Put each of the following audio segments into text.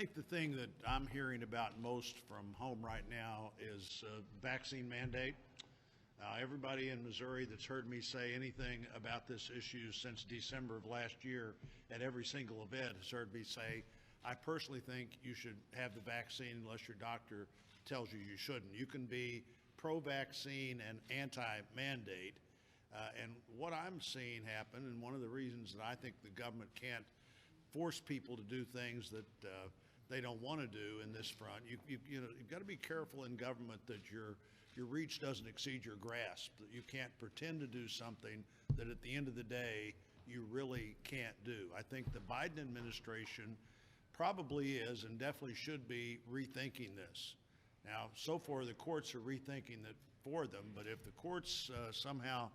think the thing that I'm hearing about most from home right now is vaccine mandate. Everybody in Missouri that's heard me say anything about this issue since December of last year at every single event has heard me say, I personally think you should have the vaccine unless your doctor tells you shouldn't. You can be pro-vaccine and anti-mandate. And what I'm seeing happen, and one of the reasons that I think the government can't force people to do things that they don't want to do in this front, you've got to be careful in government that your reach doesn't exceed your grasp, that you can't pretend to do something that at the end of the day you really can't do. I think the Biden administration probably is and definitely should be rethinking this. Now, so far the courts are rethinking it for them, but if the courts somehow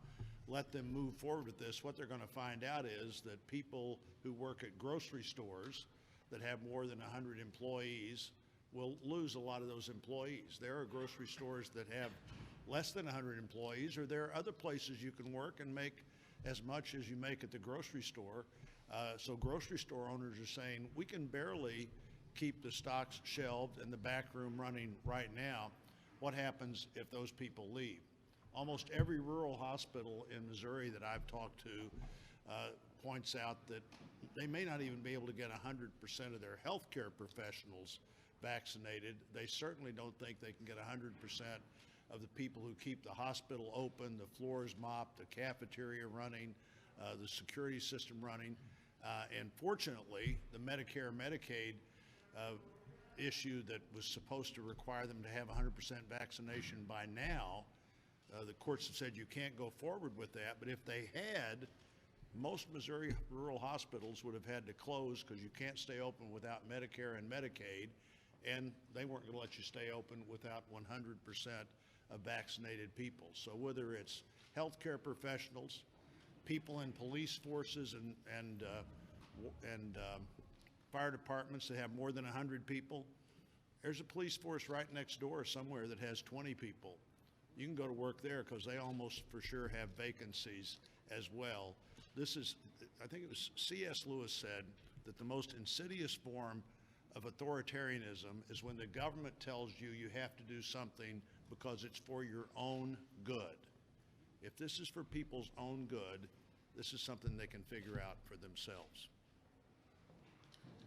let them move forward with this, what they're going to find out is that people who work at grocery stores that have more than 100 employees will lose a lot of those employees. There are grocery stores that have less than 100 employees, or there are other places you can work and make as much as you make at the grocery store. So grocery store owners are saying, we can barely keep the stocks shelved and the back room running right now. What happens if those people leave? Almost every rural hospital in Missouri that I've talked to points out that they may not even be able to get 100% of their healthcare professionals vaccinated. They certainly don't think they can get 100% of the people who keep the hospital open, the floors mopped, the cafeteria running, the security system running. And fortunately, the Medicare-Medicaid issue that was supposed to require them to have 100% vaccination by now, the courts have said you can't go forward with that. But if they had, most Missouri rural hospitals would have had to close because you can't stay open without Medicare and Medicaid, and they weren't going to let you stay open without 100% of vaccinated people. So whether it's healthcare professionals, people in police forces and fire departments that have more than 100 people, there's a police force right next door somewhere that has 20 people. You can go to work there because they almost for sure have vacancies as well. This is, I think it was C.S. Lewis said that the most insidious form of authoritarianism is when the government tells you you have to do something because it's for your own good. If this is for people's own good, this is something they can figure out for themselves.